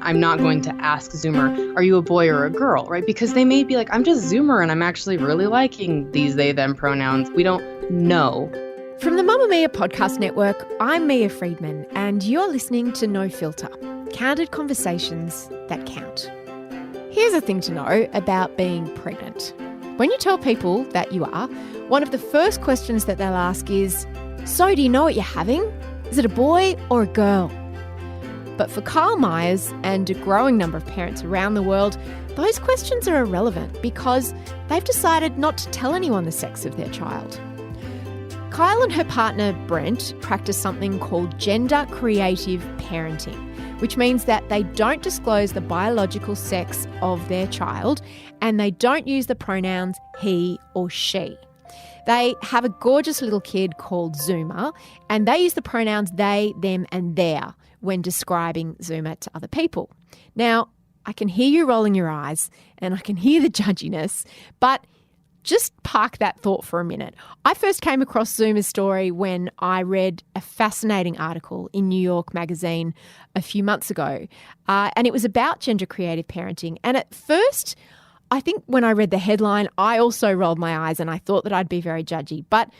I'm not going to ask Zoomer, are you a boy or a girl, right? Because they may be like, I'm just Zoomer and I'm actually really liking these they, them pronouns. We don't know. From the Mamma Mia podcast network, I'm Mia Friedman, and you're listening to No Filter, candid conversations that count. Here's a thing to know about being pregnant. When you tell people that you are, one of the first questions that they'll ask is, so do you know what you're having? Is it a boy or a girl? But for Kyl Myers and a growing number of parents around the world, those questions are irrelevant because they've decided not to tell anyone the sex of their child. Kyl and her partner Brent practice something called gender creative parenting, which means that they don't disclose the biological sex of their child and they don't use the pronouns he or she. They have a gorgeous little kid called Zoomer, and they use the pronouns they, them and their when describing Zoomer to other people. Now, I can hear you rolling your eyes and I can hear the judginess, but just park that thought for a minute. I first came across Zoomer's story when I read a fascinating article in New York Magazine a few months ago, and it was about gender creative parenting. And at first, I think when I read the headline, I also rolled my eyes and I thought that I'd be very judgy. But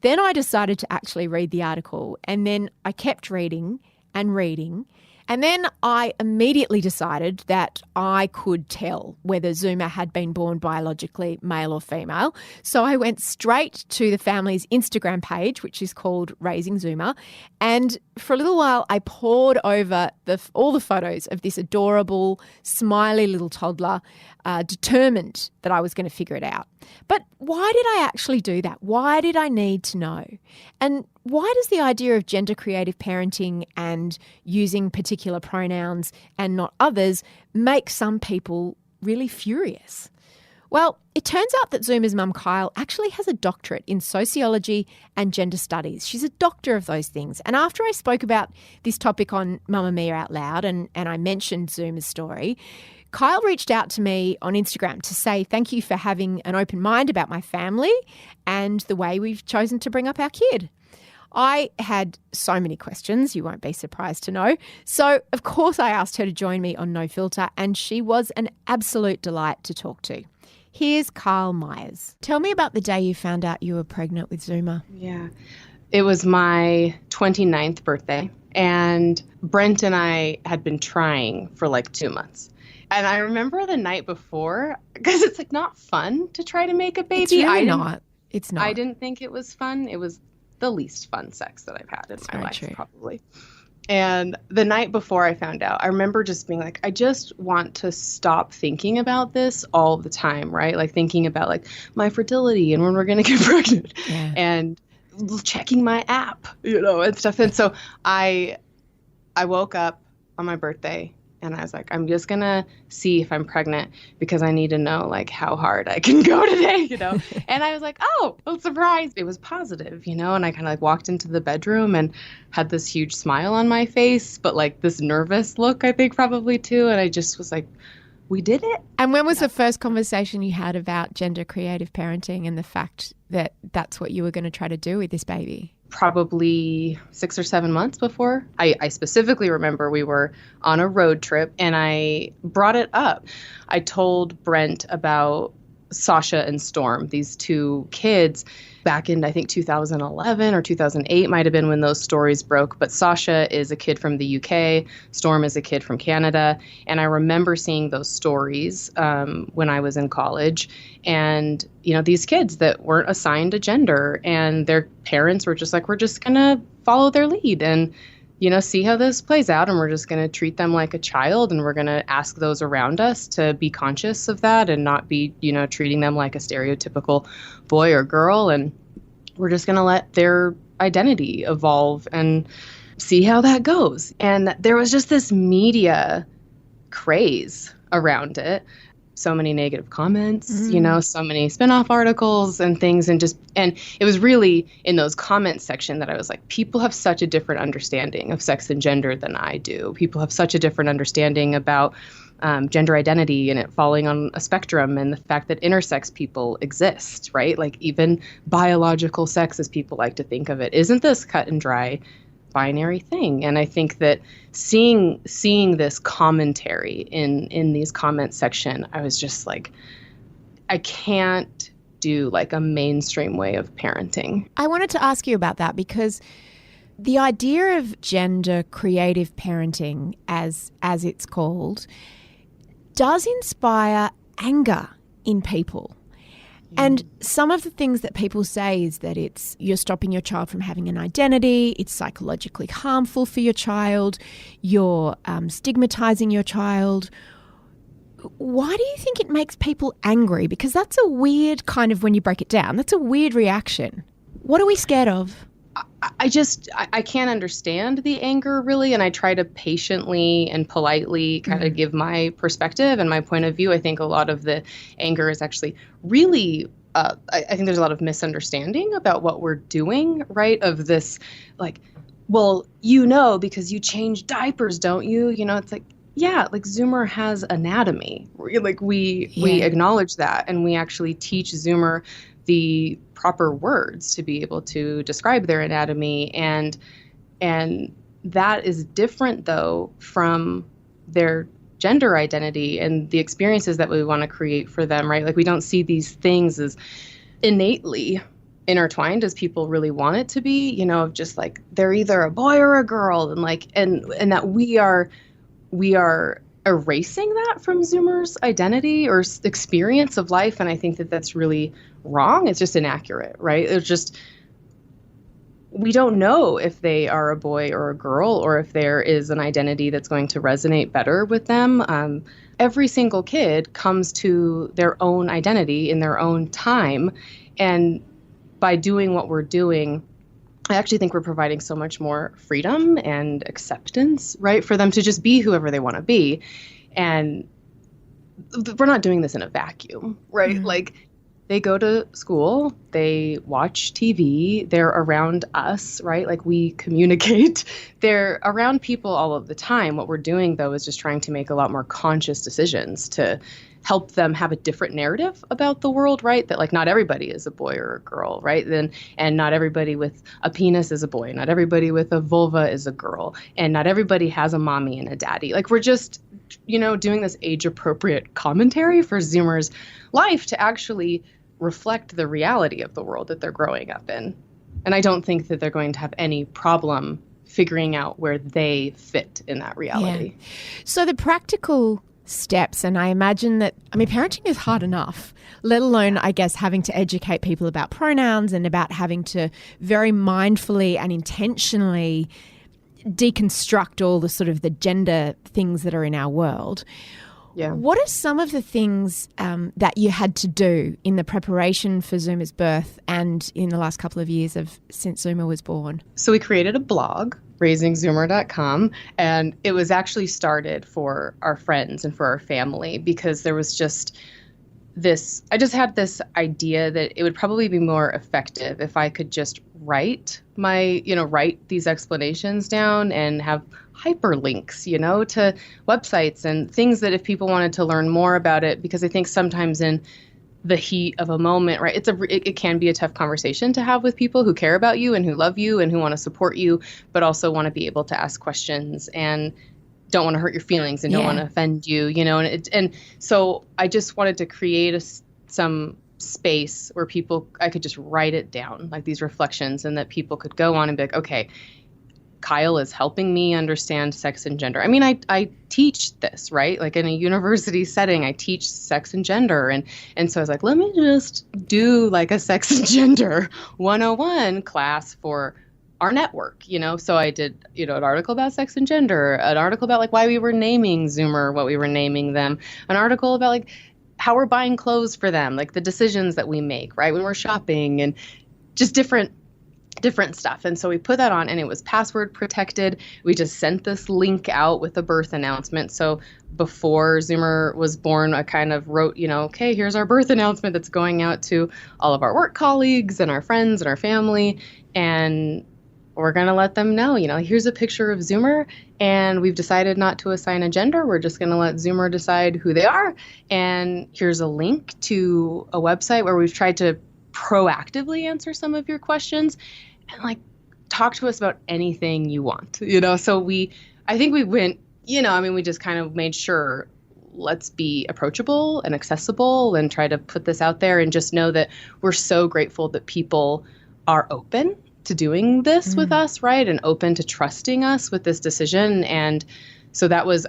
then I decided to actually read the article, and then I kept reading and reading. And then I immediately decided that I could tell whether Zoomer had been born biologically male or female. So I went straight to the family's Instagram page, which is called Raising Zoomer. And for a little while, I pored over all the photos of this adorable, smiley little toddler, determined that I was going to figure it out. But why did I actually do that? Why did I need to know? And why does the idea of gender creative parenting and using particular pronouns and not others make some people really furious? Well, it turns out that Zoomer's mum, Kyl, actually has a doctorate in sociology and gender studies. She's a doctor of those things. And after I spoke about this topic on Mamma Mia Out Loud and I mentioned Zoomer's story, Kyl reached out to me on Instagram to say thank you for having an open mind about my family and the way we've chosen to bring up our kid. I had so many questions, you won't be surprised to know. So, of course, I asked her to join me on No Filter, and she was an absolute delight to talk to. Here's Kyl Myers. Tell me about the day you found out you were pregnant with Zoomer. Yeah, it was my 29th birthday, and Brent and I had been trying for like 2 months. And I remember the night before, because it's like not fun to try to make a baby. It's really not. It's not. I didn't think it was fun. It was the least fun sex that I've had in my life, true. Probably. And the night before I found out, I remember just being like, I just want to stop thinking about this all the time, right? Like thinking about like my fertility and when we're going to get pregnant and checking my app, and stuff. And so I woke up on my birthday and I was like, I'm just going to see if I'm pregnant because I need to know like how hard I can go today, And I was like, oh, well, surprise. It was positive, and I kind of like walked into the bedroom and had this huge smile on my face, but like this nervous look, I think probably too. And I just was like, we did it. And when was the first conversation you had about gender creative parenting and the fact that that's what you were going to try to do with this baby? Probably 6 or 7 months before. I specifically remember we were on a road trip and I brought it up. I told Brent about Sasha and Storm, these two kids back in, I think, 2011 or 2008 might have been when those stories broke. But Sasha is a kid from the UK. Storm is a kid from Canada. And I remember seeing those stories when I was in college. And, these kids that weren't assigned a gender and their parents were just like, we're just going to follow their lead and, see how this plays out. And we're just going to treat them like a child. And we're going to ask those around us to be conscious of that and not be, treating them like a stereotypical boy or girl. And we're just going to let their identity evolve and see how that goes. And there was just this media craze around it. So many negative comments, so many spinoff articles and things. And it was really in those comments section that I was like, people have such a different understanding of sex and gender than I do. People have such a different understanding about gender identity and it falling on a spectrum and the fact that intersex people exist, right? Like even biological sex, as people like to think of it. Isn't this cut and dry binary thing. And I think that seeing this commentary in these comment section, I was just like, I can't do like a mainstream way of parenting. I wanted to ask you about that because the idea of gender creative parenting, as it's called, does inspire anger in people. And some of the things that people say is that you're stopping your child from having an identity, it's psychologically harmful for your child, you're stigmatizing your child. Why do you think it makes people angry? Because that's a weird kind of, when you break it down, that's a weird reaction. What are we scared of? I can't understand the anger really, and I try to patiently and politely kind of give my perspective and my point of view. I think a lot of the anger is actually really, I think there's a lot of misunderstanding about what we're doing, right? Of this, like, well, because you change diapers, don't you? It's like, yeah, like Zoomer has anatomy. Like we acknowledge that, and we actually teach Zoomer the proper words to be able to describe their anatomy, and that is different though from their gender identity and the experiences that we want to create for them, right? Like we don't see these things as innately intertwined as people really want it to be, just like they're either a boy or a girl, and like and that we are erasing that from Zoomer's identity or experience of life. And I think that that's really wrong. It's just inaccurate, right? It's just, we don't know if they are a boy or a girl, or if there is an identity that's going to resonate better with them. Every single kid comes to their own identity in their own time. And by doing what we're doing, I actually think we're providing so much more freedom and acceptance, right, for them to just be whoever they want to be. And we're not doing this in a vacuum, right? Mm-hmm. Like they go to school, they watch TV, they're around us, right? Like we communicate, they're around people all of the time. What we're doing though is just trying to make a lot more conscious decisions to help them have a different narrative about the world, right? That like not everybody is a boy or a girl, right? And not everybody with a penis is a boy, not everybody with a vulva is a girl, and not everybody has a mommy and a daddy. Like we're just, doing this age appropriate commentary for Zoomer's life to actually reflect the reality of the world that they're growing up in. And I don't think that they're going to have any problem figuring out where they fit in that reality. Yeah. So the practical steps, and I imagine that, parenting is hard enough, let alone, I guess, having to educate people about pronouns and about having to very mindfully and intentionally deconstruct all the sort of the gender things that are in our world. Yeah. What are some of the things that you had to do in the preparation for Zoomer's birth and in the last couple of years since Zoomer was born? So we created a blog, raisingzoomer.com, and it was actually started for our friends and for our family because there was just I just had this idea that it would probably be more effective if I could just write these explanations down and have hyperlinks, to websites and things that if people wanted to learn more about it, because I think sometimes in the heat of a moment, right, it can be a tough conversation to have with people who care about you and who love you and who want to support you, but also want to be able to ask questions and don't want to hurt your feelings and don't want to offend you, and so I just wanted to create some space where I could just write it down, like these reflections, and that people could go on and be like, okay, Kyl is helping me understand sex and gender. I teach this, right? Like in a university setting, I teach sex and gender. And so I was like, let me just do like a sex and gender 101 class for our network, So I did, an article about sex and gender, an article about like why we were naming Zoomer, what we were naming them, an article about like how we're buying clothes for them, like the decisions that we make, right, when we're shopping, and just different stuff. And so we put that on, and it was password protected. We just sent this link out with a birth announcement. So before Zoomer was born, I kind of wrote, okay, here's our birth announcement that's going out to all of our work colleagues and our friends and our family. And we're going to let them know, here's a picture of Zoomer, and we've decided not to assign a gender. We're just going to let Zoomer decide who they are. And here's a link to a website where we've tried to proactively answer some of your questions. And like talk to us about anything you want, So I think we went, we just kind of made sure, let's be approachable and accessible and try to put this out there and just know that we're so grateful that people are open to doing this with us, right? And open to trusting us with this decision. And so that was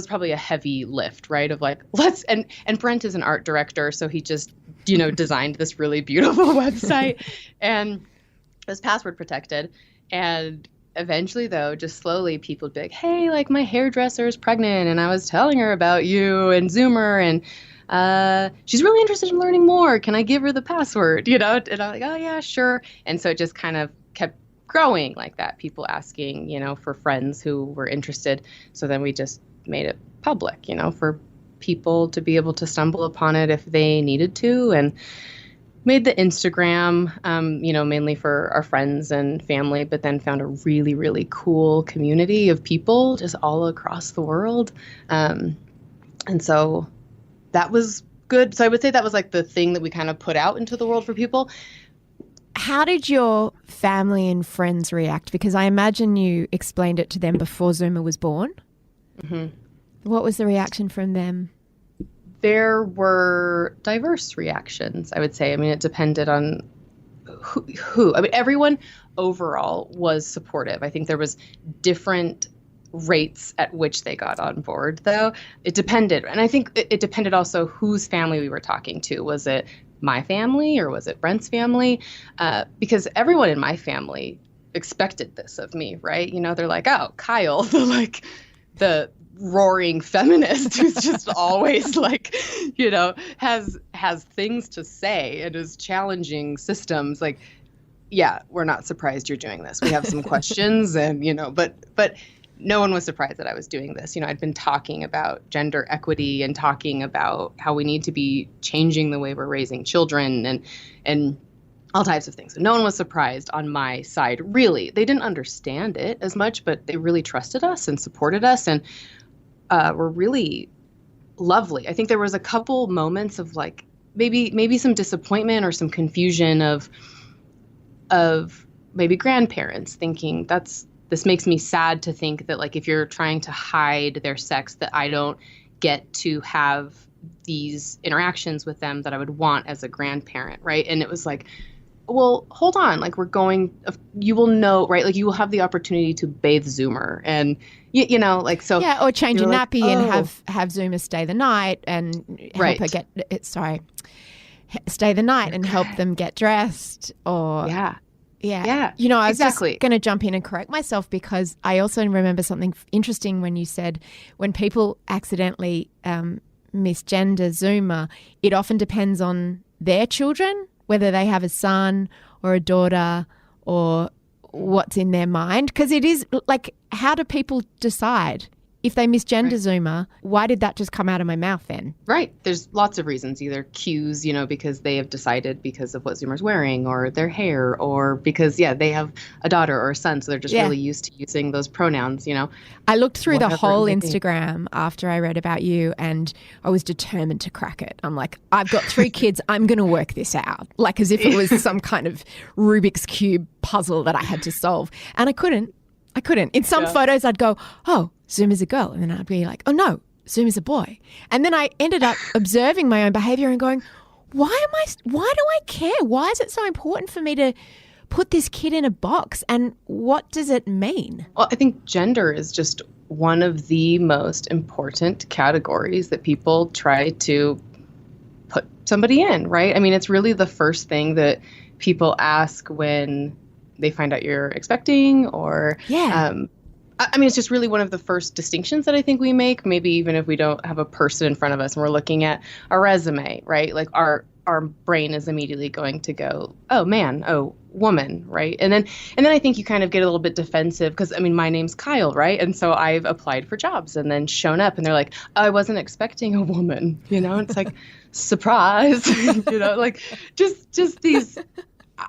probably a heavy lift, right? Of like, and Brent is an art director. So he just, designed this really beautiful website and it was password protected. And eventually though, just slowly people would be like, hey, like my hairdresser is pregnant and I was telling her about you and Zoomer and she's really interested in learning more. Can I give her the password? And I'm like, oh yeah, sure. And so it just kind of kept growing like that. People asking, for friends who were interested. So then we just made it public, for people to be able to stumble upon it if they needed to, and made the Instagram, mainly for our friends and family, but then found a really, really cool community of people just all across the world. And so that was good. So I would say that was like the thing that we kind of put out into the world for people. How did your family and friends react? Because I imagine you explained it to them before Zoomer was born. Mm-hmm. What was the reaction from them? There were diverse reactions, I would say. I mean, it depended on who. I mean, everyone overall was supportive. I think there was different rates at which they got on board, though. It depended. And I think it depended also whose family we were talking to. Was it my family or was it Brent's family? Because everyone in my family expected this of me, right? They're like, oh, Kyl, the roaring feminist who's just always like, has things to say and is challenging systems. Like, yeah, we're not surprised you're doing this. We have some questions and, but no one was surprised that I was doing this. I'd been talking about gender equity and talking about how we need to be changing the way we're raising children and all types of things. So no one was surprised on my side, really. They didn't understand it as much, but they really trusted us and supported us and were really lovely. I think there was a couple moments of like maybe some disappointment or some confusion of maybe grandparents thinking this makes me sad to think that like if you're trying to hide their sex that I don't get to have these interactions with them that I would want as a grandparent, right? And it was like, well, hold on, like you will know, right? Like you will have the opportunity to bathe Zoomer and like so. Yeah, or change a nappy and have Zoomer stay the night and help her stay the night and help them get dressed or Yeah. I was exactly just going to jump in and correct myself because I also remember something interesting when you said when people accidentally misgender Zoomer, it often depends on their children, whether they have a son or a daughter or what's in their mind. Because it is like, how do people decide? If they misgender Zoomer, why did that just come out of my mouth then? Right. There's lots of reasons, either cues, because they have decided because of what Zoomer's wearing or their hair or because, they have a daughter or a son. So they're just really used to using those pronouns, I looked through the whole Instagram after I read about you and I was determined to crack it. I'm like, I've got 3 kids. I'm going to work this out. Like as if it was some kind of Rubik's Cube puzzle that I had to solve. And I couldn't. In some photos, I'd go, oh, Zoomer's a girl. And then I'd be like, oh, no, Zoomer's a boy. And then I ended up observing my own behavior and going, why do I care? Why is it so important for me to put this kid in a box? And what does it mean? Well, I think gender is just one of the most important categories that people try to put somebody in, right? I mean, it's really the first thing that people ask when they find out you're expecting or I mean, it's just really one of the first distinctions that I think we make, maybe even if we don't have a person in front of us and we're looking at a resume, right? Like our brain is immediately going to go, oh man, oh woman, right? And then I think you kind of get a little bit defensive because I mean, my name's Kyl, right? And so I've applied for jobs and then shown up and they're like, oh, I wasn't expecting a woman, It's like, surprise, like just these.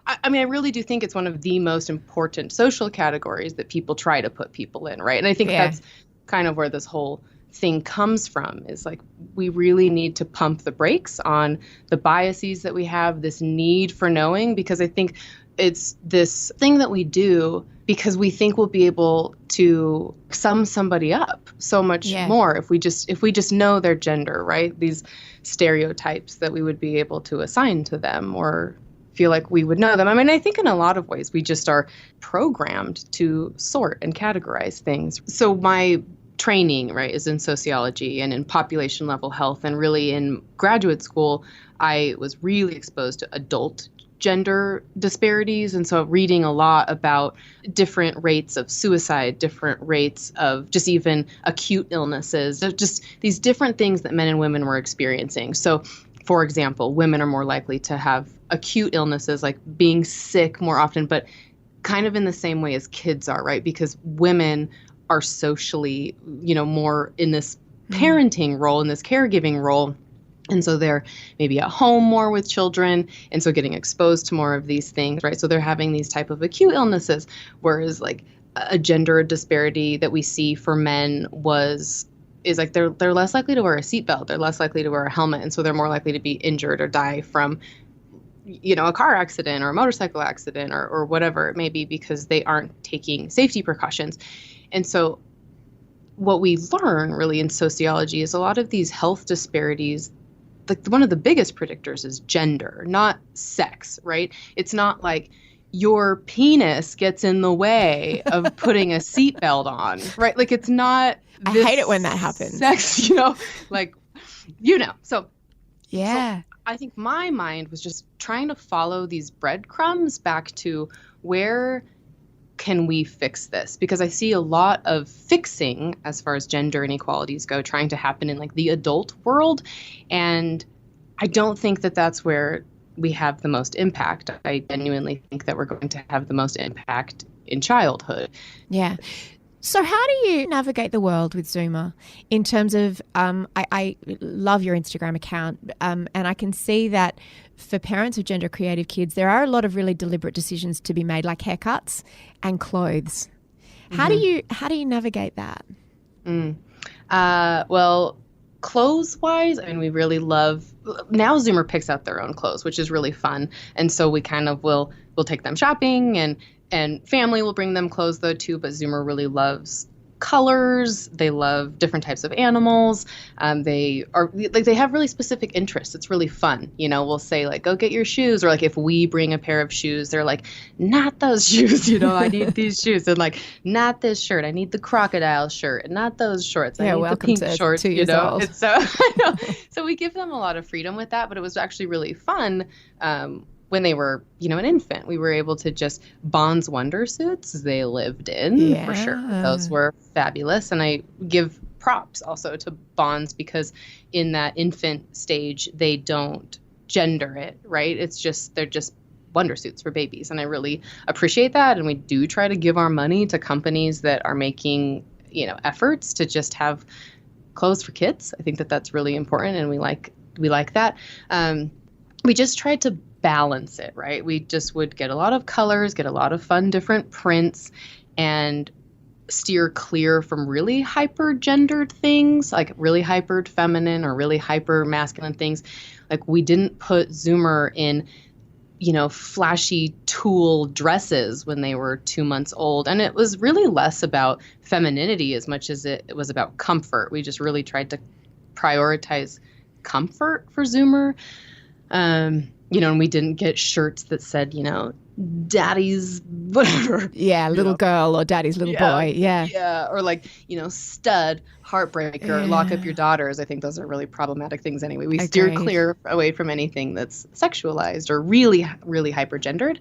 I mean, I really do think it's one of the most important social categories that people try to put people in, right? And I think that's kind of where this whole thing comes from, is like we really need to pump the brakes on the biases that we have, this need for knowing, because I think it's this thing that we do because we think we'll be able to sum somebody up so much more if we just know their gender, right? These stereotypes that we would be able to assign to them or feel like we would know them. I mean, I think in a lot of ways we just are programmed to sort and categorize things. So my training, right, is in sociology and in population level health, and really in graduate school, I was really exposed to adult gender disparities. And so reading a lot about different rates of suicide, different rates of just even acute illnesses, just these different things that men and women were experiencing. So, for example, women are more likely to have acute illnesses, like being sick more often, but kind of in the same way as kids are, right? Because women are socially, more in this parenting role, in this caregiving role. And so they're maybe at home more with children, and so getting exposed to more of these things, right? So they're having these type of acute illnesses, whereas like a gender disparity that we see for men is like they're less likely to wear a seatbelt, they're less likely to wear a helmet, and so they're more likely to be injured or die from a car accident or a motorcycle accident or whatever it may be, because they aren't taking safety precautions. And so what we learn really in sociology is a lot of these health disparities, like one of the biggest predictors is gender, not sex, right? It's not like your penis gets in the way of putting a seatbelt on, right? Like it's not. I hate it when that happens. Sex, So yeah. So I think my mind was just trying to follow these breadcrumbs back to where can we fix this? Because I see a lot of fixing as far as gender inequalities go trying to happen in like the adult world. And I don't think that that's where we have the most impact. I genuinely think that we're going to have the most impact in childhood. Yeah. So how do you navigate the world with Zoomer in terms of, I love your Instagram account, and I can see that for parents of gender creative kids, there are a lot of really deliberate decisions to be made, like haircuts and clothes. How do you navigate that? Well, clothes-wise, I mean, we really love, now Zoomer picks out their own clothes, which is really fun. And so we kind of we'll take them shopping, and family will bring them clothes though too, but Zoomer really loves colors. They love different types of animals. They have really specific interests. It's really fun. We'll say like, go get your shoes. Or like if we bring a pair of shoes, they're like, not those shoes, I need these shoes. And like, not this shirt. I need the crocodile shirt, and not those shorts. I need the pink shorts, 2 years old. It's so, I know. So we give them a lot of freedom with that, but it was actually really fun. When they were, an infant, we were able to just Bond's Wonder suits they lived in, for sure. Those were fabulous. And I give props also to Bonds, because in that infant stage, they don't gender it, right? They're just Wonder suits for babies. And I really appreciate that. And we do try to give our money to companies that are making, efforts to just have clothes for kids. I think that that's really important. And we like that. We just tried to balance it, right? We just would get a lot of colors, get a lot of fun, different prints, and steer clear from really hyper gendered things, like really hyper feminine or really hyper masculine things. Like we didn't put Zoomer in, flashy tulle dresses when they were 2 months old. And it was really less about femininity as much as it was about comfort. We just really tried to prioritize comfort for Zoomer. And we didn't get shirts that said, daddy's whatever. Yeah, little girl or daddy's little boy. Yeah. Yeah. Or like, stud, heartbreaker, lock up your daughters. I think those are really problematic things anyway. We steer clear away from anything that's sexualized or really, really hypergendered.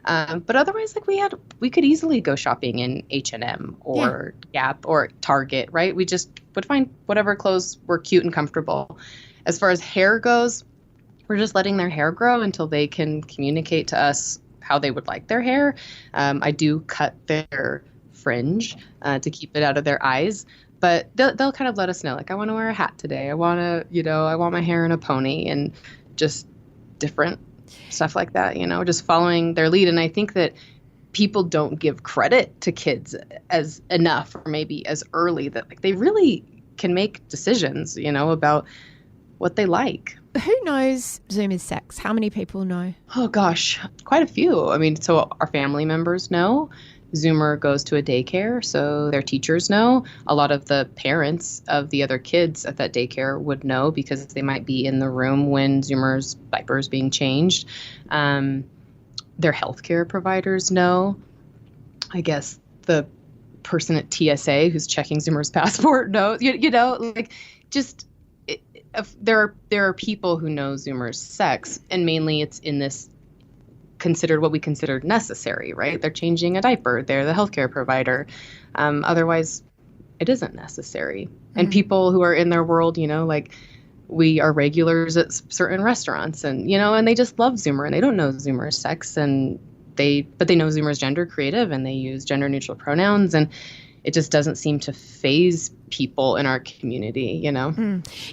But otherwise, like we could easily go shopping in H&M or Gap or Target, right? We just would find whatever clothes were cute and comfortable. As far as hair goes, we're just letting their hair grow until they can communicate to us how they would like their hair. I do cut their fringe to keep it out of their eyes, but they'll kind of let us know, like, I want to wear a hat today. I want to, I want my hair in a pony, and just different stuff like that, just following their lead. And I think that people don't give credit to kids as enough, or maybe as early, that like they really can make decisions, about what they like. Who knows Zoomer's sex? How many people know? Oh, gosh, quite a few. I mean, so our family members know. Zoomer goes to a daycare, so their teachers know. A lot of the parents of the other kids at that daycare would know because they might be in the room when Zoomer's diaper is being changed. Their healthcare providers know. I guess the person at TSA who's checking Zoomer's passport knows. There are people who know Zoomer's sex, and mainly it's in this considered what we considered necessary, right? They're changing a diaper. They're the healthcare provider. Otherwise, it isn't necessary. And people who are in their world, we are regulars at certain restaurants, and they just love Zoomer, and they don't know Zoomer's sex, but they know Zoomer's gender creative, and they use gender neutral pronouns, and it just doesn't seem to faze people in our community,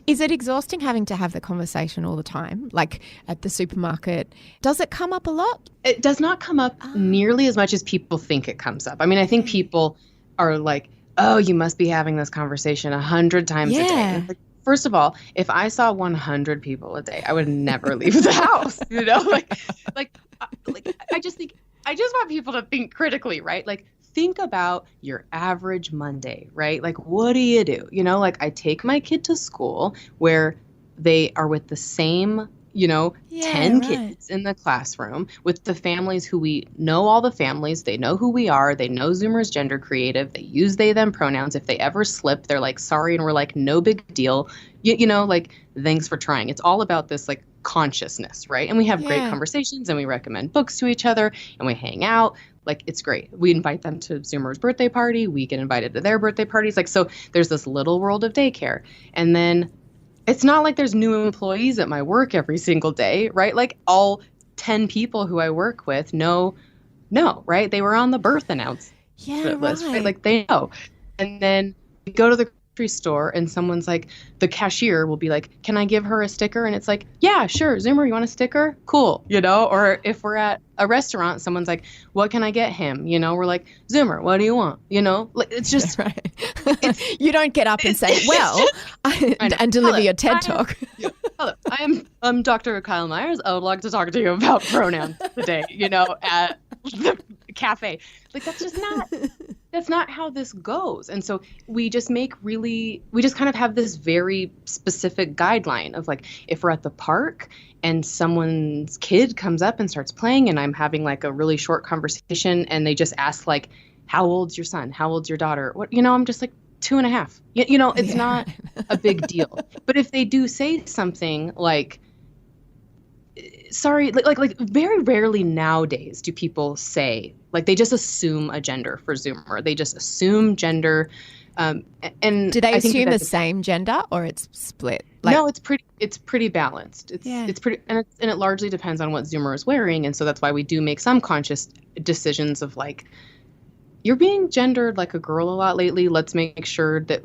Is it exhausting having to have the conversation all the time, like at the supermarket? Does it come up a lot? It does not come up nearly as much as people think it comes up. I mean, I think people are like, oh, you must be having this conversation 100 times a day. Like, first of all, if I saw 100 people a day, I would never leave the house, I just want people to think critically, right? Like, think about your average Monday, right? Like, what do you do? I take my kid to school where they are with the same, 10 kids in the classroom with the families who we know, all the families. They know who we are. They know Zoomer's gender creative. They use they, them pronouns. If they ever slip, they're like, sorry. And we're like, no big deal. Thanks for trying. It's all about this consciousness, right? And we have great conversations, and we recommend books to each other, and we hang out. It's great. We invite them to Zoomer's birthday party. We get invited to their birthday parties. So there's this little world of daycare. And then it's not like there's new employees at my work every single day, right? All 10 people who I work with know, right? They were on the birth announcement list, right? They know. And then we go to the grocery store, and someone's like, the cashier will be like, can I give her a sticker? And it's like, yeah, sure. Zoomer, you want a sticker? Cool. Or if we're at a restaurant, someone's like, what can I get him? We're like, Zoomer, what do you want? It's just right. You don't get up and say, well, and deliver your TED talk. Hello, I'm Dr. Kyl Myers. I would like to talk to you about pronouns today, at the cafe. That's not how this goes. And so we just kind of have this very specific guideline of if we're at the park and someone's kid comes up and starts playing, and I'm having a really short conversation, and they just ask how old's your son? How old's your daughter? What, I'm just 2.5. It's not a big deal. But if they do say something sorry, very rarely nowadays do people say, they just assume a gender for Zoomer. They just assume gender. And do they assume the same gender, or it's split? No, it's pretty balanced. It's pretty, and it largely depends on what Zoomer is wearing. And so that's why we do make some conscious decisions of you're being gendered like a girl a lot lately. Let's make sure that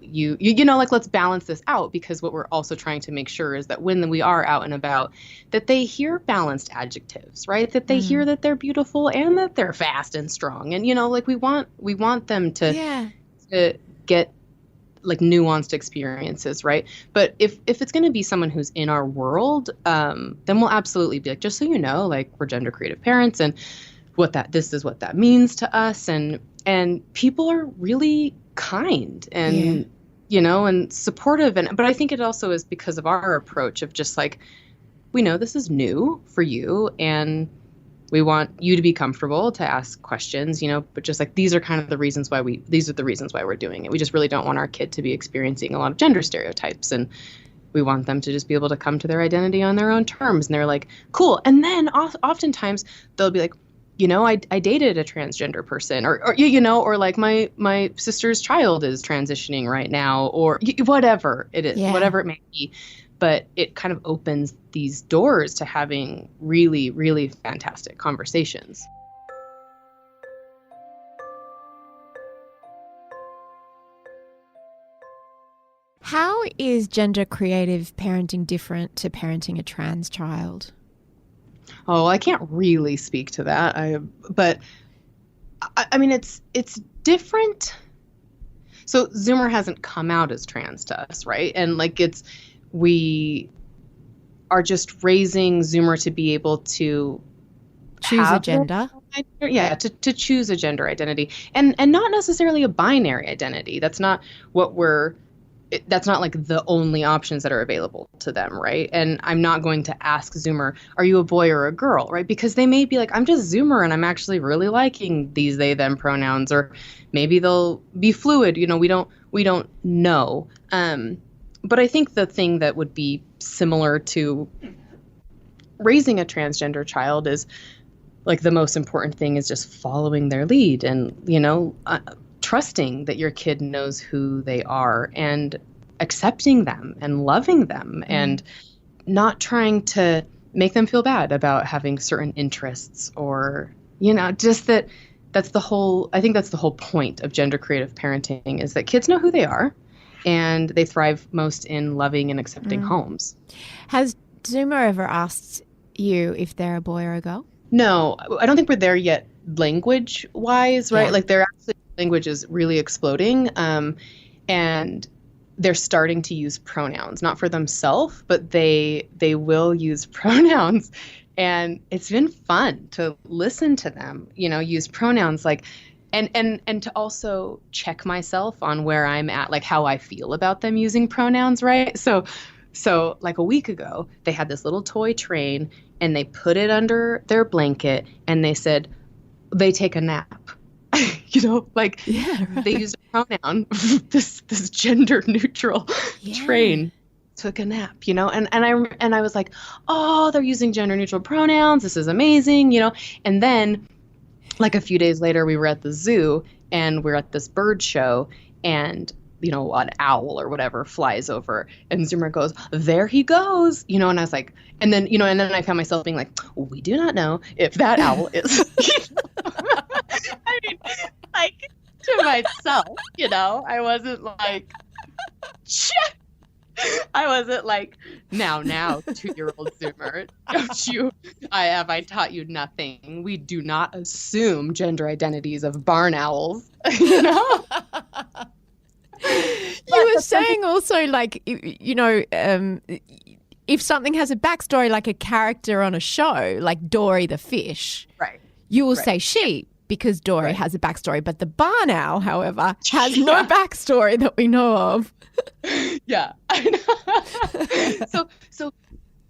let's balance this out, because what we're also trying to make sure is that when we are out and about, that they hear balanced adjectives, right? That they hear that they're beautiful and that they're fast and strong. And, we want them to get nuanced experiences, right? But if it's going to be someone who's in our world, then we'll absolutely be just so you know, we're gender creative parents, and this is what that means to us. And people are really kind and, and supportive. But I think it also is because of our approach of just we know this is new for you, and we want you to be comfortable to ask questions, but just these are kind of the reasons why we're doing it. We just really don't want our kid to be experiencing a lot of gender stereotypes, and we want them to just be able to come to their identity on their own terms. And they're cool. And then oftentimes they'll be I dated a transgender person, or my sister's child is transitioning right now, or whatever it is, whatever it may be. But it kind of opens these doors to having really, really fantastic conversations. How is gender creative parenting different to parenting a trans child? Oh, I can't really speak to that. But I mean, it's different. So Zoomer hasn't come out as trans to us, right? And like we are just raising Zoomer to be able to choose a gender. To choose a gender identity, and not necessarily a binary identity. That's not like the only options that are available to them, right? And I'm not going to ask Zoomer, are you a boy or a girl, right? Because they may be like, I'm just Zoomer and I'm actually really liking these they them pronouns, or maybe they'll be fluid. We don't know. But I think the thing that would be similar to raising a transgender child is like the most important thing is just following their lead and, trusting that your kid knows who they are and accepting them and loving them and not trying to make them feel bad about having certain interests or, just that's the whole point of gender creative parenting is that kids know who they are and they thrive most in loving and accepting homes. Has Zoomer ever asked you if they're a boy or a girl? No, I don't think we're there yet language-wise, right? Yeah. Like their language is really exploding, and they're starting to use pronouns, not for themselves, but they will use pronouns. And it's been fun to listen to them, use pronouns like, and to also check myself on where I'm at, like how I feel about them using pronouns, right? So like a week ago, they had this little toy train and they put it under their blanket and they said they take a nap. Right. They used a pronoun, this gender neutral train took a nap, and I was like, oh, they're using gender neutral pronouns. This is amazing, and then like a few days later, we were at the zoo and we're at this bird show and an owl or whatever flies over and Zoomer goes, there he goes, and I was like, and then I found myself being like, we do not know if that owl is, I mean, like to myself, I wasn't like, now, 2-year-old Zoomer, don't you, I taught you nothing. We do not assume gender identities of barn owls, You were saying also, like, if something has a backstory, like a character on a show, like Dory the fish, right? You will say she because Dory has a backstory, but the barn owl, however, has no backstory that we know of. Yeah, I know. So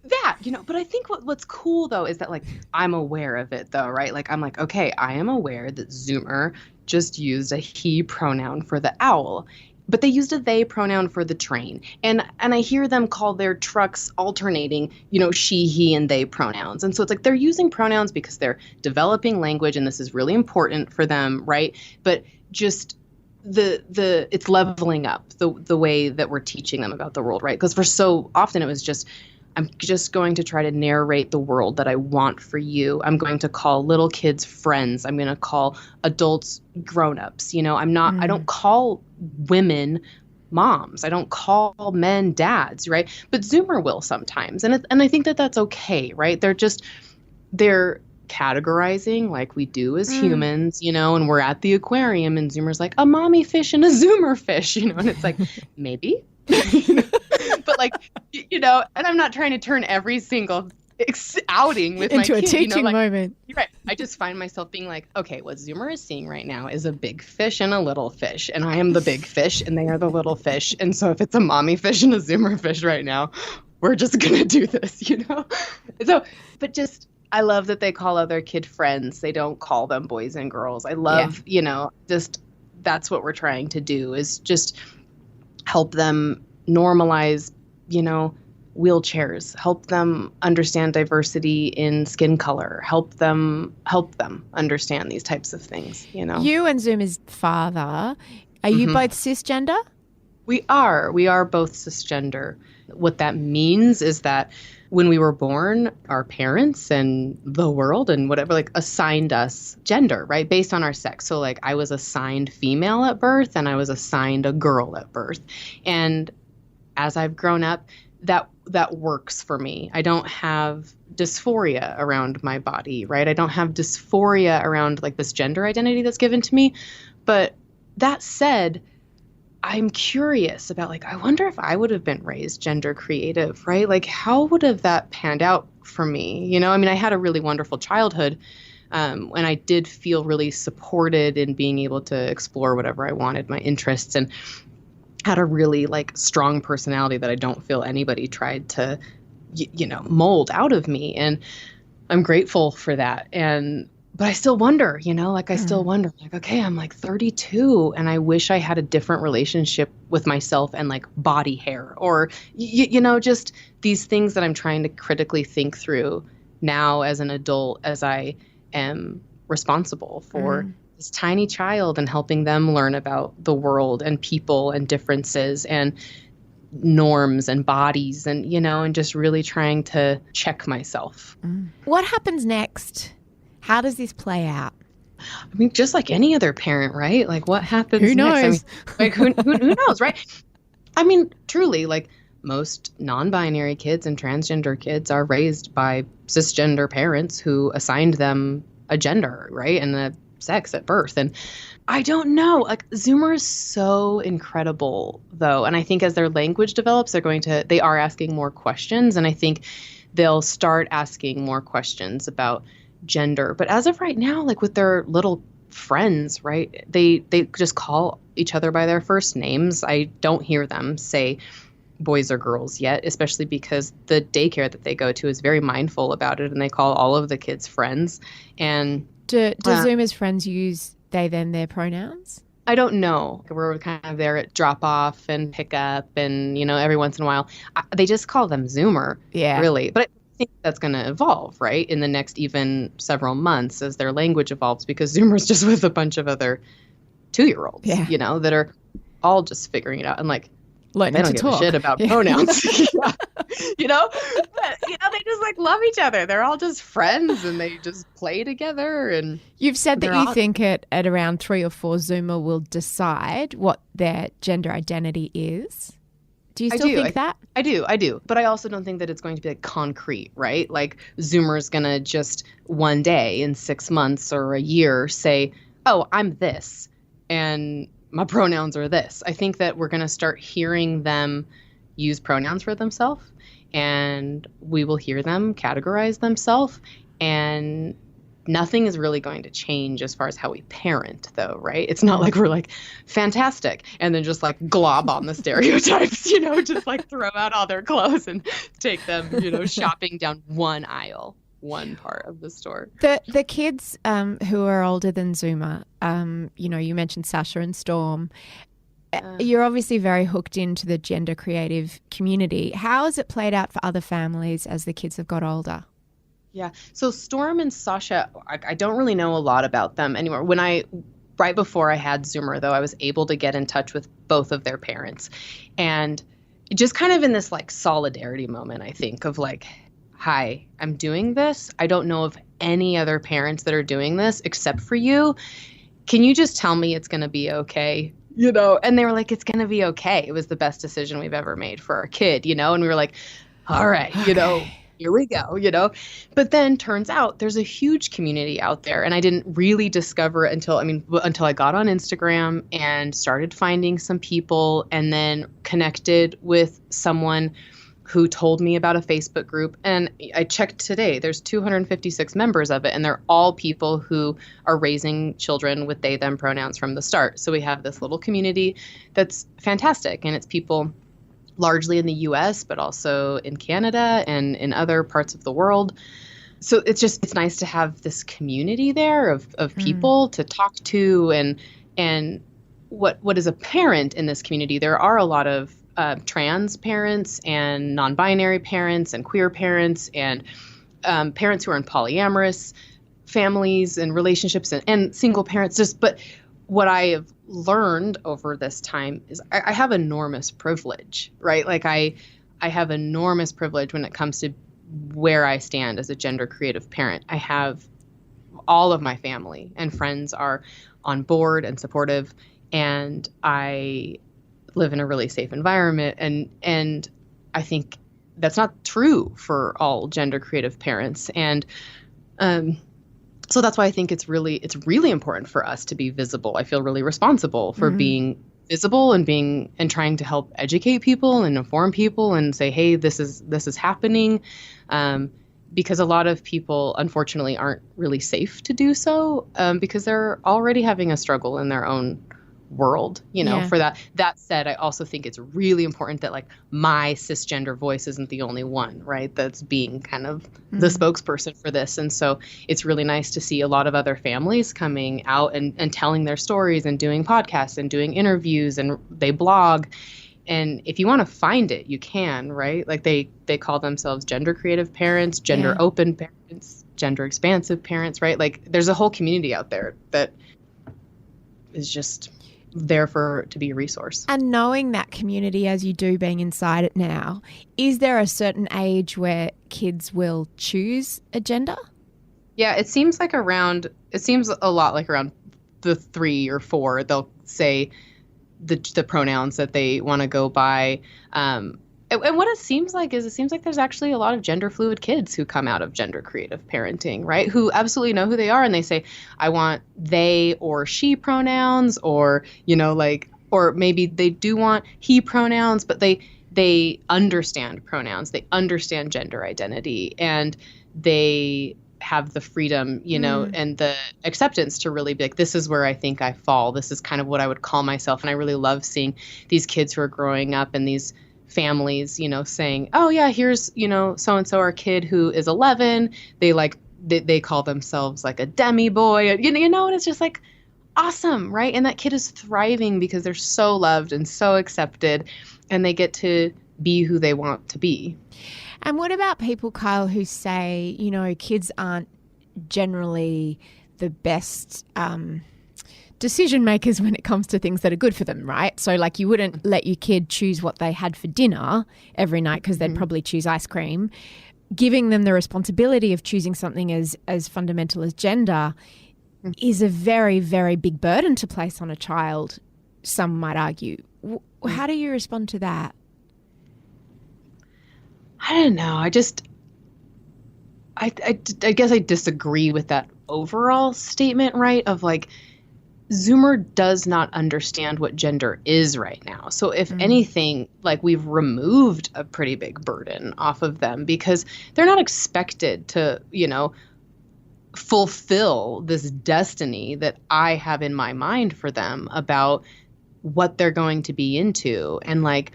that, but I think what's cool though is that like I'm aware of it though, right? Like I'm like, okay, I am aware that Zoomer just used a he pronoun for the owl. But they used a they pronoun for the train. And I hear them call their trucks alternating, she, he, and they pronouns. And so it's like they're using pronouns because they're developing language and this is really important for them, right? But just it's leveling up the way that we're teaching them about the world, right? Because for so often it was just, I'm just going to try to narrate the world that I want for you. I'm going to call little kids friends. I'm going to call adults grown-ups. I'm not, I don't call women moms. I don't call men dads, right? But Zoomer will sometimes. And I think that that's okay, right? They're categorizing like we do as humans, and we're at the aquarium and Zoomer's like a mommy fish and a Zoomer fish, and it's like, maybe. But like, and I'm not trying to turn every single outing with into my kid, a teaching moment. You're right. I just find myself being like, okay, what Zoomer is seeing right now is a big fish and a little fish, and I am the big fish and they are the little fish. And so if it's a mommy fish and a Zoomer fish right now, we're just gonna do this, So, but just I love that they call other kid friends. They don't call them boys and girls. I love, just that's what we're trying to do is just help them normalize, wheelchairs, help them understand diversity in skin color, help them understand these types of things, You and Zoomer's father, are you both cisgender? We are both cisgender. What that means is that when we were born, our parents and the world and whatever, like assigned us gender, right? Based on our sex. So like I was assigned female at birth and I was assigned a girl at birth. And as I've grown up, that works for me. I don't have dysphoria around my body, right? I don't have dysphoria around like this gender identity that's given to me. But that said, I'm curious about, like, I wonder if I would have been raised gender creative, right? Like, how would have that panned out for me? You know, I mean, I had a really wonderful childhood, and I did feel really supported in being able to explore whatever I wanted, my interests, and had a really, like, strong personality that I don't feel anybody tried to, mold out of me. And I'm grateful for that. But I still wonder, I still wonder, like, okay, I'm like 32 and I wish I had a different relationship with myself and like body hair or, just these things that I'm trying to critically think through now as an adult, as I am responsible for this tiny child and helping them learn about the world and people and differences and norms and bodies and, and just really trying to check myself. What happens next? How does this play out? I mean, just like any other parent, right? Like, what happens Who knows? Next? I mean, like, who knows, right? I mean, truly, like, most non-binary kids and transgender kids are raised by cisgender parents who assigned them a gender, right? And a sex at birth. And I don't know. Like, Zoomer is so incredible, though. And I think as their language develops, they are asking more questions. And I think they'll start asking more questions about gender. But as of right now, like with their little friends, right, they just call each other by their first names. I don't hear them say boys or girls yet, especially because the daycare that they go to is very mindful about it and they call all of the kids friends. And do Zoomer's friends use they, them, their pronouns? I don't know. We're kind of there at drop off and pick up and, every once in a while they just call them Zoomer, really. But I think that's going to evolve, right, in the next even several months as their language evolves, because Zoomer's just with a bunch of other 2-year-olds, that are all just figuring it out and like learning they don't to give talk. a shit about pronouns, but, they just like love each other. They're all just friends and they just play together. And you've said that you think at around 3 or 4, Zoomer will decide what their gender identity is. Do you still think that? I do. But I also don't think that it's going to be like concrete, right? Like Zoomer's going to just one day in 6 months or a year say, oh, I'm this and my pronouns are this. I think that we're going to start hearing them use pronouns for themselves and we will hear them categorize themselves, and nothing is really going to change as far as how we parent, though, right? It's not like we're like, fantastic, and then just like glob on the stereotypes, just like throw out all their clothes and take them, shopping down one aisle, one part of the store. The kids who are older than Zoomer, you mentioned Sasha and Storm. You're obviously very hooked into the gender creative community. How has it played out for other families as the kids have got older? Yeah. So Storm and Sasha, I don't really know a lot about them anymore. Right before I had Zoomer, though, I was able to get in touch with both of their parents. And just kind of in this like solidarity moment, I think, of like, hi, I'm doing this. I don't know of any other parents that are doing this except for you. Can you just tell me it's going to be okay? And they were like, it's going to be okay. It was the best decision we've ever made for our kid, and we were like, all right, here we go, But then turns out there's a huge community out there. And I didn't really discover it until I got on Instagram and started finding some people and then connected with someone who told me about a Facebook group. And I checked today, there's 256 members of it. And they're all people who are raising children with they, them pronouns from the start. So we have this little community that's fantastic. And it's people largely in the US, but also in Canada and in other parts of the world. So it's nice to have this community there of people to talk to. And what is apparent in this community, there are a lot of trans parents and non-binary parents and queer parents and parents who are in polyamorous families and relationships and single parents. But what I have learned over this time is I have enormous privilege, right? Like I have enormous privilege when it comes to where I stand as a gender creative parent. I have all of my family and friends are on board and supportive, and I live in a really safe environment. And I think that's not true for all gender creative parents. And so that's why I think it's really important for us to be visible. I feel really responsible for being visible and trying to help educate people and inform people and say, hey, this is happening. Because a lot of people, unfortunately, aren't really safe to do so, because they're already having a struggle in their own world, for that. That said, I also think it's really important that like my cisgender voice isn't the only one, right? That's being kind of the spokesperson for this. And so it's really nice to see a lot of other families coming out and telling their stories and doing podcasts and doing interviews, and they blog. And if you want to find it, you can, right? Like they call themselves gender creative parents, gender open parents, gender expansive parents, right? Like there's a whole community out there that is just there to be a resource. And knowing that community as you do, being inside it now, is there a certain age where kids will choose a gender? Yeah, it seems a lot like around the 3 or 4, they'll say the pronouns that they want to go by. And what it seems like there's actually a lot of gender fluid kids who come out of gender creative parenting, right? Who absolutely know who they are, and they say, I want they or she pronouns, or, or maybe they do want he pronouns, but they understand pronouns, they understand gender identity, and they have the freedom, and the acceptance to really be like, this is where I think I fall. This is kind of what I would call myself. And I really love seeing these kids who are growing up in these families, saying, oh yeah, here's, so-and-so, our kid who is 11. They call themselves like a demi boy, and it's just like awesome, right? And that kid is thriving because they're so loved and so accepted, and they get to be who they want to be. And what about people, Kyl, who say, kids aren't generally the best decision makers when it comes to things that are good for them, right? So like you wouldn't let your kid choose what they had for dinner every night because they'd probably choose ice cream. Giving them the responsibility of choosing something as fundamental as gender is a very, very big burden to place on a child, some might argue. How do you respond to that? I don't know. I guess I disagree with that overall statement, right? Of like, Zoomer does not understand what gender is right now. So if anything, like we've removed a pretty big burden off of them because they're not expected to, fulfill this destiny that I have in my mind for them about what they're going to be into, and like,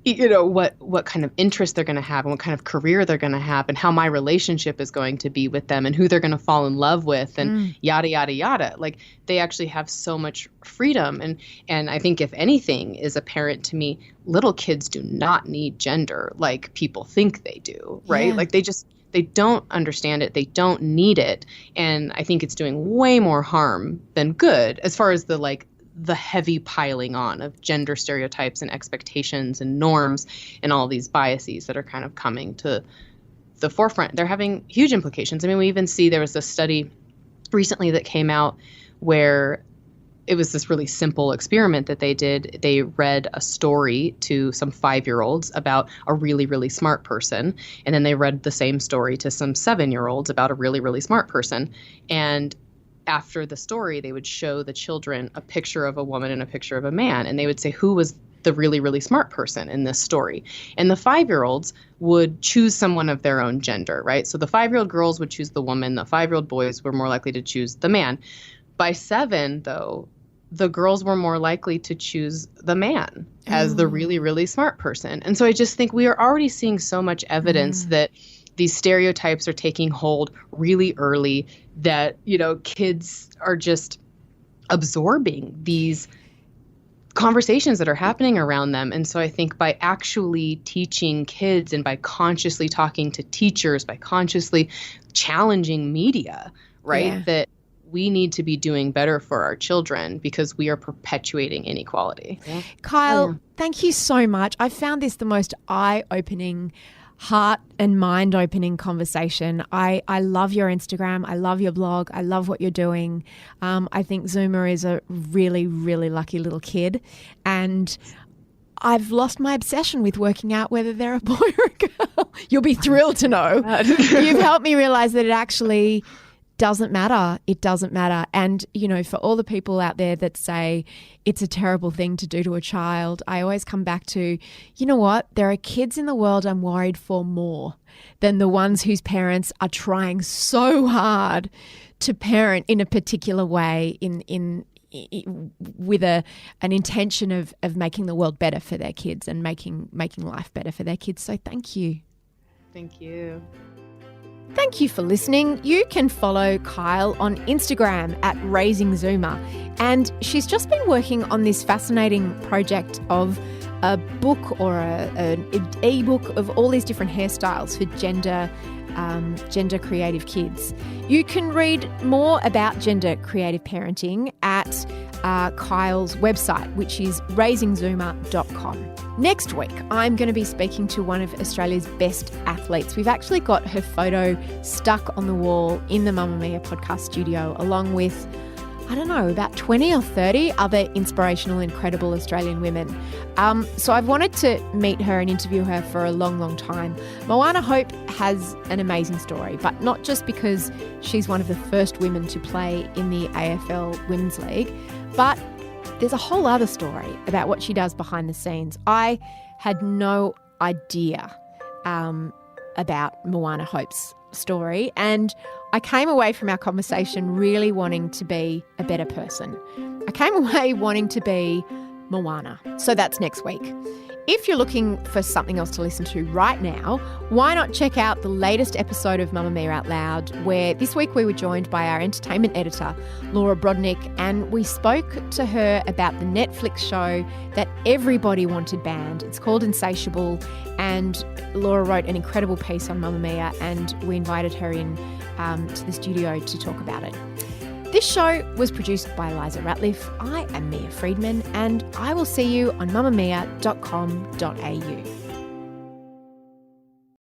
what kind of interest they're going to have, and what kind of career they're going to have, and how my relationship is going to be with them, and who they're going to fall in love with, and yada, yada, yada. Like they actually have so much freedom. And I think if anything, as a parent, to me, little kids do not need gender like people think they do, right? Yeah. Like they don't understand it. They don't need it. And I think it's doing way more harm than good as far as the heavy piling on of gender stereotypes and expectations and norms and all these biases that are kind of coming to the forefront. They're having huge implications. I mean, we even see there was a study recently that came out where it was this really simple experiment that they did. They read a story to some 5-year-olds about a really, really smart person. And then they read the same story to some 7-year-olds about a really, really smart person. And after the story, they would show the children a picture of a woman and a picture of a man, and they would say, who was the really, really smart person in this story? And the 5-year-olds would choose someone of their own gender, right? So the 5-year-old girls would choose the woman, the 5-year-old boys were more likely to choose the man. By 7, though, the girls were more likely to choose the man as the really, really smart person. And so I just think we are already seeing so much evidence that these stereotypes are taking hold really early, that, kids are just absorbing these conversations that are happening around them. And so I think by actually teaching kids and by consciously talking to teachers, by consciously challenging media, right, that we need to be doing better for our children because we are perpetuating inequality. Yeah. Kyl, thank you so much. I found this the most eye-opening, heart and mind-opening conversation. I love your Instagram. I love your blog. I love what you're doing. I think Zoomer is a really, really lucky little kid. And I've lost my obsession with working out whether they're a boy or a girl. You'll be thrilled to know. You've helped me realize that it actually doesn't matter. It doesn't matter. And, you know, for all the people out there that say it's a terrible thing to do to a child, I always come back to, you know what? There are kids in the world I'm worried for more than the ones whose parents are trying so hard to parent in a particular way with an intention of making the world better for their kids and making life better for their kids. So thank you. Thank you. Thank you for listening. You can follow Kyl on Instagram at RaisingZoomer. And she's just been working on this fascinating project of a book or an e-book of all these different hairstyles for gender creative kids. You can read more about gender creative parenting at Kyl's website, which is raisingzoomer.com. Next week, I'm going to be speaking to one of Australia's best athletes. We've actually got her photo stuck on the wall in the Mamamia podcast studio, along with, I don't know, about 20 or 30 other inspirational, incredible Australian women. So I've wanted to meet her and interview her for a long, long time. Moana Hope has an amazing story, but not just because she's one of the first women to play in the AFL Women's League, but there's a whole other story about what she does behind the scenes. I had no idea about Moana Hope's story, and I came away from our conversation really wanting to be a better person. I came away wanting to be Moana. So that's next week. If you're looking for something else to listen to right now, why not check out the latest episode of Mamamia Out Loud, where this week we were joined by our entertainment editor, Laura Brodnick, and we spoke to her about the Netflix show that everybody wanted banned. It's called Insatiable, and Laura wrote an incredible piece on Mamamia, and we invited her in to the studio to talk about it. This show was produced by Eliza Ratliff. I am Mia Friedman, and I will see you on mamamia.com.au.